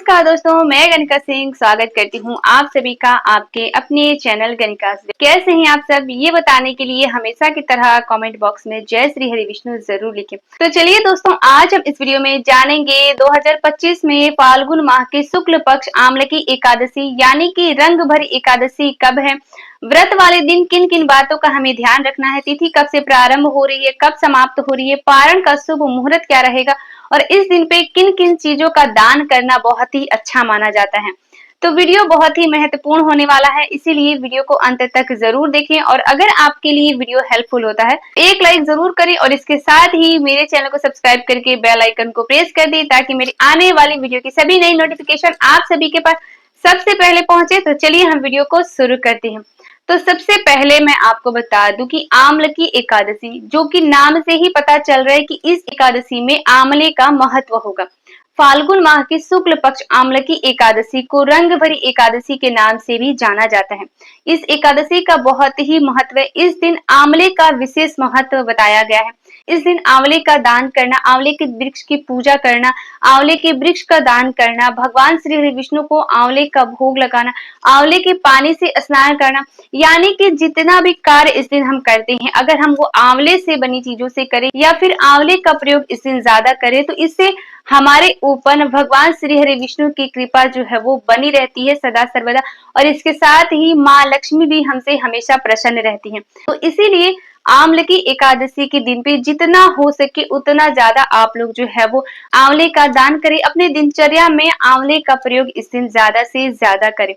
नमस्कार दोस्तों, मैं गणिका सिंह स्वागत करती हूँ आप सभी का आपके अपने चैनल गणिका। कैसे हैं आप सब, ये बताने के लिए हमेशा की तरह कमेंट बॉक्स में जय श्री हरि विष्णु जरूर लिखें। तो चलिए दोस्तों, आज हम इस वीडियो में जानेंगे 2025 में फाल्गुन माह की शुक्ल पक्ष आमलकी एकादशी यानी कि रंग भरी एकादशी कब है, व्रत वाले दिन किन किन बातों का हमें ध्यान रखना है, तिथि कब से प्रारंभ हो रही है, कब समाप्त हो रही है, पारण का शुभ मुहूर्त क्या रहेगा और इस दिन पे किन किन चीजों का दान करना बहुत ही अच्छा माना जाता है। तो वीडियो बहुत ही महत्वपूर्ण होने वाला है, इसीलिए वीडियो को अंत तक जरूर देखें और अगर आपके लिए वीडियो हेल्पफुल होता है एक लाइक जरूर करें और इसके साथ ही मेरे चैनल को सब्सक्राइब करके बेल आइकन को प्रेस कर दें ताकि मेरी आने वाली वीडियो की सभी नई नोटिफिकेशन आप सभी के पास सबसे पहले पहुंचे। तो चलिए हम वीडियो को शुरू करते हैं। तो सबसे पहले मैं आपको बता दूं कि आमलकी एकादशी, जो कि नाम से ही पता चल रहा है कि इस एकादशी में आंवले का महत्व होगा। फाल्गुन माह की शुक्ल पक्ष आमलकी एकादशी को रंग भरी एकादशी के नाम से भी जाना जाता है। इस एकादशी का बहुत ही महत्व है। इस दिन आंवले का विशेष महत्व बताया गया है। इस दिन आंवले का दान करना, आंवले के वृक्ष की पूजा करना, आंवले के वृक्ष का दान करना, भगवान श्री हरि विष्णु को आंवले का भोग लगाना, आंवले के पानी से स्नान करना, यानी कि जितना भी कार्य इस दिन हम करते हैं अगर हम वो आंवले से बनी चीजों से करें या फिर आंवले का प्रयोग इस दिन ज्यादा करें तो इससे हमारे ऊपर भगवान श्री हरि विष्णु की कृपा जो है वो बनी रहती है सदा सर्वदा, और इसके साथ ही माँ लक्ष्मी भी हमसे हमेशा प्रसन्न रहती हैं। तो इसीलिए आमलकी एकादशी के दिन पे जितना हो सके उतना ज्यादा आप लोग जो है वो आंवले का दान करें, अपने दिनचर्या में आंवले का प्रयोग इस दिन ज्यादा से ज्यादा करें।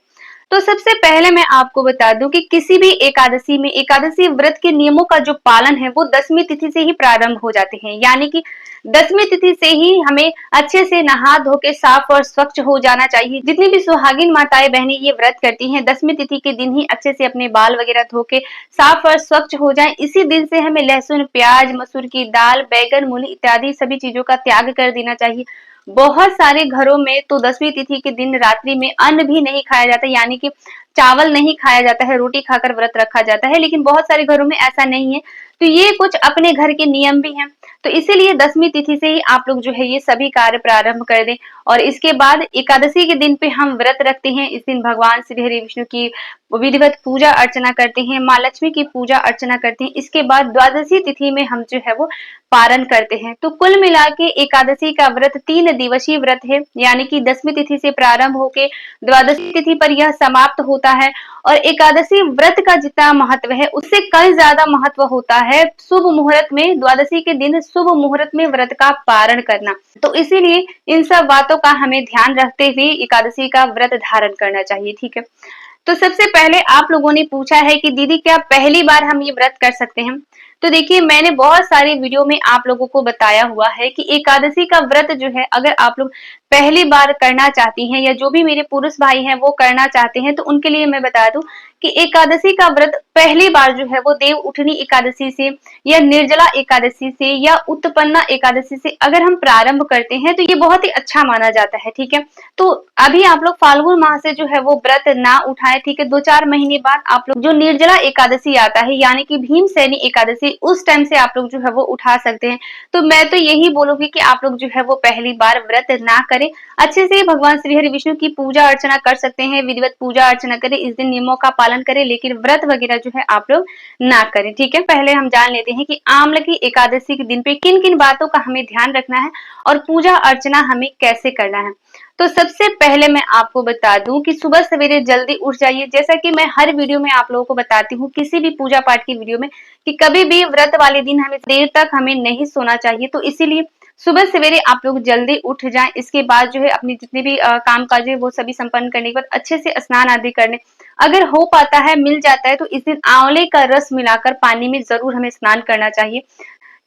तो सबसे पहले मैं आपको बता दूं कि किसी भी एकादशी में एकादशी व्रत के नियमों का जो पालन है वो 10वीं तिथि से ही प्रारंभ हो जाते हैं, यानी कि 10वीं तिथि से ही हमें अच्छे से नहा धो के साफ और स्वच्छ हो जाना चाहिए। जितनी भी सुहागिन माताएं बहनें ये व्रत करती हैं 10वीं तिथि के दिन ही अच्छे से अपने बाल वगैरह धो के साफ और स्वच्छ हो जाएं। इसी दिन से हमें लहसुन, प्याज, मसूर की दाल, बैगन, मूली इत्यादि सभी चीजों का त्याग कर देना चाहिए। बहुत सारे घरों में तो 10वीं तिथि के दिन रात्रि में अन्न भी नहीं खाया जाता, यानी कि चावल नहीं खाया जाता है, रोटी खाकर व्रत रखा जाता है, लेकिन बहुत सारे घरों में ऐसा नहीं है। तो ये कुछ अपने घर के नियम भी हैं। तो इसीलिए 10वीं तिथि से ही आप लोग जो है ये सभी कार्य प्रारंभ कर दें और इसके बाद एकादशी के दिन पे हम व्रत रखते हैं। इस दिन भगवान श्री हरि विष्णु की विधिवत पूजा अर्चना करते हैं, माँ लक्ष्मी की पूजा अर्चना करते हैं। इसके बाद द्वादशी तिथि में हम जो है वो पारण करते हैं। तो कुल मिला के एकादशी का व्रत 3 दिवसीय व्रत है, यानी कि 10वीं तिथि से प्रारंभ होके द्वादशी तिथि पर यह समाप्त होता है। और एकादशी व्रत का जितना महत्व है उससे कई ज्यादा महत्व होता है शुभ मुहूर्त में, द्वादशी के दिन शुभ मुहूर्त में व्रत का पारण करना। तो इसीलिए इन सब बातों का हमें ध्यान रखते हुए एकादशी का व्रत धारण करना चाहिए। ठीक है, तो सबसे पहले आप लोगों ने पूछा है कि दीदी क्या पहली बार हम ये व्रत कर सकते हैं। तो देखिए, मैंने बहुत सारे वीडियो में आप लोगों को बताया हुआ है कि एकादशी का व्रत जो है अगर आप लोग पहली बार करना चाहती हैं या जो भी मेरे पुरुष भाई हैं वो करना चाहते हैं तो उनके लिए मैं बता दूं कि एकादशी का व्रत पहली बार जो है वो देव उठनी एकादशी से या निर्जला एकादशी से या उत्पन्ना एकादशी से अगर हम प्रारंभ करते हैं तो ये बहुत ही अच्छा माना जाता है। ठीक है, तो अभी आप लोग फाल्गुन माह से जो है वो व्रत ना उठाए। ठीक है, 2-4 महीने बाद आप लोग जो निर्जला एकादशी आता है यानी कि भीमसेनी एकादशी, उस टाइम से आप लोग जो है वो उठा सकते हैं। तो मैं तो यही बोलूंगी कि आप लोग जो है वो पहली बार व्रत ना करें, अच्छे से भगवान श्री हरि विष्णु की पूजा अर्चना कर सकते हैं, विधिवत पूजा अर्चना करें, इस दिन नियमों का पालन करें, लेकिन व्रत वगैरह जो है आप लोग ना करें। ठीक है, पहले हम जान लेते हैं कि आमलकी एकादशी के दिन पे किन किन बातों का हमें ध्यान रखना है और पूजा अर्चना हमें कैसे करना है। तो सबसे पहले मैं आपको बता दूं कि सुबह सवेरे जल्दी उठ जाइए। जैसा कि मैं हर वीडियो में आप लोगों को बताती हूँ, किसी भी पूजा पाठ की वीडियो में, कि कभी भी व्रत वाले दिन हमें देर तक हमें नहीं सोना चाहिए। तो इसीलिए सुबह सवेरे आप लोग जल्दी उठ जाएं। इसके बाद जो है अपनी जितने भी काम काज है वो सभी संपन्न करने के बाद अच्छे से स्नान आदि कर लें। अगर हो पाता है, मिल जाता है, तो इस दिन आंवले का रस मिलाकर पानी में जरूर हमें स्नान करना चाहिए।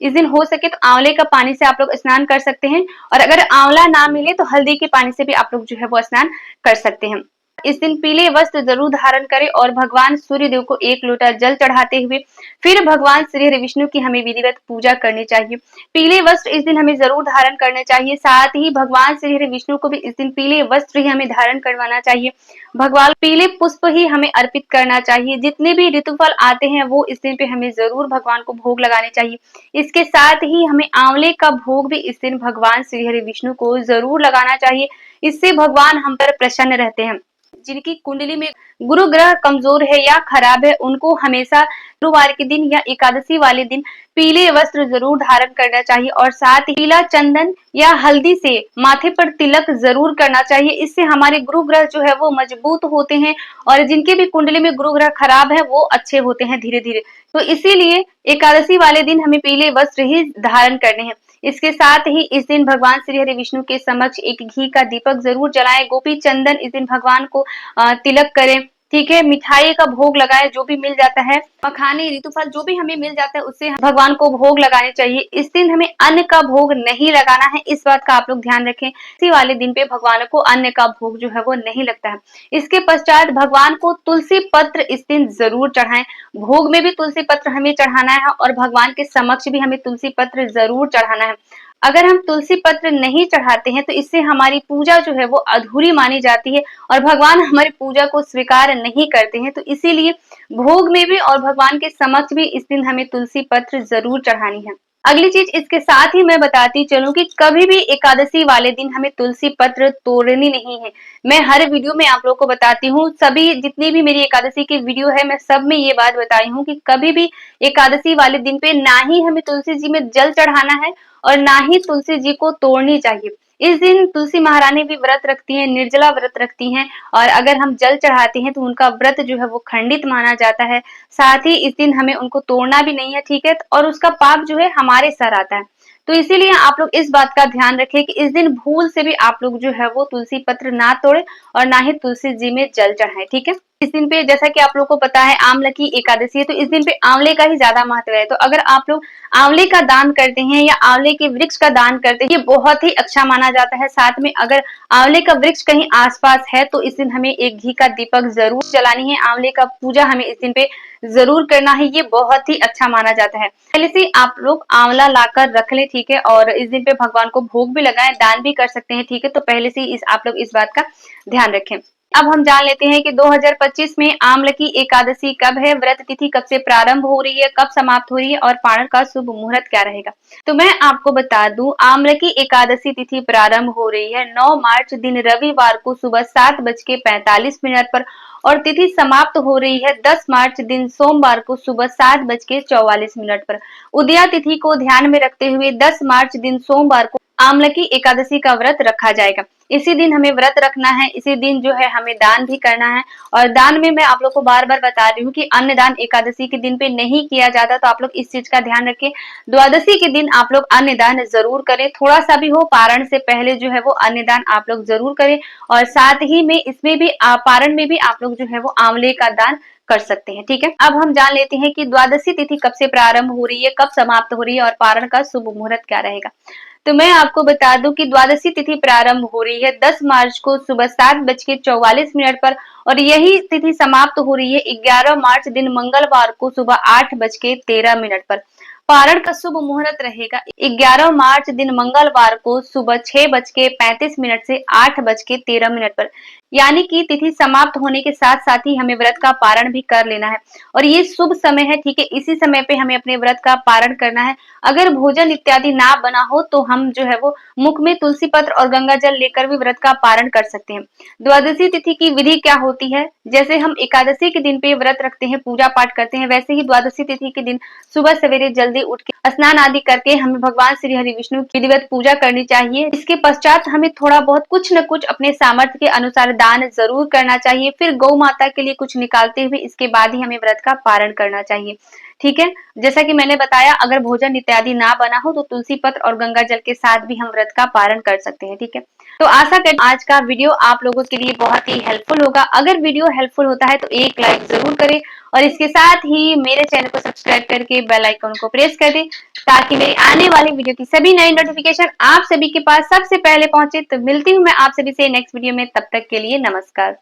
इस दिन हो सके तो आंवले का पानी से आप लोग स्नान कर सकते हैं और अगर आंवला ना मिले तो हल्दी के पानी से भी आप लोग जो है वो स्नान कर सकते हैं। इस दिन पीले वस्त्र जरूर धारण करें और भगवान सूर्य देव को 1 लोटा जल चढ़ाते हुए फिर भगवान श्री हरि विष्णु की हमें विधिवत पूजा करनी चाहिए। पीले वस्त्र इस दिन हमें जरूर धारण करने चाहिए, साथ ही भगवान श्री हरि विष्णु को भी इस दिन पीले वस्त्र ही हमें धारण करवाना चाहिए। भगवान पीले पुष्प ही हमें अर्पित करना चाहिए। जितने भी ऋतुफल आते हैं वो इस दिन पे हमें जरूर भगवान को भोग लगाने चाहिए। इसके साथ ही हमें आंवले का भोग भी इस दिन भगवान श्री हरि विष्णु को जरूर लगाना चाहिए। इससे भगवान हम पर प्रसन्न रहते हैं। जिनकी कुंडली में गुरु ग्रह कमजोर है या खराब है, उनको हमेशा गुरुवार के दिन या एकादशी वाले दिन पीले वस्त्र जरूर धारण करना चाहिए और साथ ही पीला चंदन या हल्दी से माथे पर तिलक जरूर करना चाहिए। इससे हमारे गुरु ग्रह जो है वो मजबूत होते हैं और जिनके भी कुंडली में गुरु ग्रह खराब है वो अच्छे होते हैं धीरे धीरे। तो इसीलिए एकादशी वाले दिन हमें पीले वस्त्र ही धारण करने हैं। इसके साथ ही इस दिन भगवान श्री हरि विष्णु के समक्ष एक घी का दीपक जरूर जलाएं। गोपी चंदन इस दिन भगवान को तिलक करें, ठीक है। मिठाई का भोग लगाए, जो भी मिल जाता है, मखाने ऋतुफल जो भी हमें मिल जाता है उससे भगवान को भोग लगाने चाहिए। इस दिन हमें अन्न का भोग नहीं लगाना है, इस बात का आप लोग ध्यान रखें। इसी वाले दिन पे भगवान को अन्न का भोग जो है वो नहीं लगता है। इसके पश्चात भगवान को तुलसी पत्र इस दिन जरूर चढ़ाएं। भोग में भी तुलसी पत्र हमें चढ़ाना है और भगवान के समक्ष भी हमें तुलसी पत्र जरूर चढ़ाना है। अगर हम तुलसी पत्र नहीं चढ़ाते हैं तो इससे हमारी पूजा जो है वो अधूरी मानी जाती है और भगवान हमारी पूजा को स्वीकार नहीं करते हैं। तो इसीलिए भोग में भी और भगवान के समक्ष भी इस दिन हमें तुलसी पत्र जरूर चढ़ानी है। अगली चीज इसके साथ ही मैं बताती चलूं कि कभी भी एकादशी वाले दिन हमें तुलसी पत्र तोड़नी नहीं है। मैं हर वीडियो में आप लोगों को बताती हूँ, सभी जितनी भी मेरी एकादशी की वीडियो है मैं सब में ये बात बताई हूँ कि कभी भी एकादशी वाले दिन पे ना ही हमें तुलसी जी में जल चढ़ाना है और ना ही तुलसी जी को तोड़नी चाहिए। इस दिन तुलसी महारानी भी व्रत रखती हैं, निर्जला व्रत रखती हैं और अगर हम जल चढ़ाते हैं तो उनका व्रत जो है वो खंडित माना जाता है। साथ ही इस दिन हमें उनको तोड़ना भी नहीं है, ठीक है, और उसका पाप जो है हमारे सर आता है। तो इसीलिए आप लोग इस बात का ध्यान रखें कि इस दिन भूल से भी आप लोग जो है वो तुलसी पत्र ना तोड़े और ना ही तुलसी जी में जल चढ़ाएं, ठीक है। इस दिन पे जैसा कि आप लोग को पता है आंवले की एकादशी है, तो इस दिन पे आंवले का ही ज्यादा महत्व है। तो अगर आप लोग आंवले का दान करते हैं या आंवले के वृक्ष का दान करते हैं, ये बहुत ही अच्छा माना जाता है। साथ में अगर आंवले का वृक्ष कहीं आसपास है तो इस दिन हमें एक घी का दीपक जरूर जलानी है। आंवले का पूजा हमें इस दिन पे जरूर करना है, ये बहुत ही अच्छा माना जाता है। पहले से आप लोग आंवला लाकर रख ले, ठीक है, और इस दिन पे भगवान को भोग भी लगाएं, दान भी कर सकते हैं, ठीक है। तो पहले से आप लोग इस बात का ध्यान रखें। अब हम जान लेते हैं कि 2025 में आम्ल की एकादशी कब है, व्रत तिथि कब से प्रारंभ हो रही है, कब समाप्त हो रही है और पारण का शुभ मुहूर्त क्या रहेगा। तो मैं आपको बता दूं, आम्ल की एकादशी तिथि प्रारंभ हो रही है 9 मार्च दिन रविवार को सुबह 7:45 पर और तिथि समाप्त हो रही है 10 मार्च दिन सोमवार को सुबह 7:44 पर। उदया तिथि को ध्यान में रखते हुए 10 मार्च दिन सोमवार को आम्ल की एकादशी का व्रत रखा जाएगा। इसी दिन हमें व्रत रखना है, इसी दिन जो है हमें दान भी करना है। और दान में मैं आप लोग को बार बार बता रही हूँ कि अन्न दान एकादशी के दिन पे नहीं किया जाता, तो आप लोग इस चीज का ध्यान रखें। द्वादशी के दिन आप लोग अन्न दान जरूर करें, थोड़ा सा भी हो, पारण से पहले जो है वो अन्न दान आप लोग जरूर करें। और साथ ही में इसमें भी पारण में भी आप लोग जो है वो आंवले का दान कर सकते हैं, ठीक है। अब हम जान लेते हैं कि द्वादशी तिथि कब से प्रारंभ हो रही है, कब समाप्त हो रही है और पारण का शुभ मुहूर्त क्या रहेगा। तो मैं आपको बता दूं कि द्वादशी तिथि प्रारंभ हो रही है 10 मार्च को सुबह 7:44 पर और यही तिथि समाप्त हो रही है 11 मार्च दिन मंगलवार को सुबह 8:13 पर। पारण का शुभ मुहूर्त रहेगा 11 मार्च दिन मंगलवार को सुबह 6:35 से 8:13 पर। यानी कि तिथि समाप्त होने के साथ साथ ही हमें व्रत का पारण भी कर लेना है और ये शुभ समय है, ठीक है। इसी समय पे हमें अपने व्रत का पारण करना है। अगर भोजन इत्यादि ना बना हो तो हम जो है वो मुख में तुलसी पत्र और गंगा जल लेकर भी व्रत का पारण कर सकते हैं। द्वादशी तिथि की विधि क्या होती है, जैसे हम एकादशी के दिन पे व्रत रखते हैं, पूजा पाठ करते हैं, वैसे ही द्वादशी तिथि के दिन सुबह सवेरे जल्दी उठ के स्नान आदि करके हमें भगवान श्री हरि विष्णु की विधिवत पूजा करनी चाहिए। इसके पश्चात हमें थोड़ा बहुत कुछ न कुछ अपने सामर्थ्य के अनुसार दान जरूर करना चाहिए। फिर गौ माता के लिए कुछ निकालते हुए इसके बाद ही हमें व्रत का पारण करना चाहिए, ठीक है। जैसा कि मैंने बताया, अगर भोजन इत्यादि ना बना हो तो तुलसी पत्र और गंगा जल के साथ भी हम व्रत का पारण कर सकते हैं, ठीक है। तो आशा करती हूं आज का वीडियो आप लोगों के लिए बहुत ही हेल्पफुल होगा। अगर वीडियो हेल्पफुल होता है तो एक लाइक जरूर करें और इसके साथ ही मेरे चैनल को सब्सक्राइब करके बेल आइकन को प्रेस कर दें ताकि मेरी आने वाली वीडियो की सभी नई नोटिफिकेशन आप सभी के पास सबसे पहले पहुंचे। तो मिलती हूँ मैं आप सभी से नेक्स्ट वीडियो में, तब तक के लिए नमस्कार।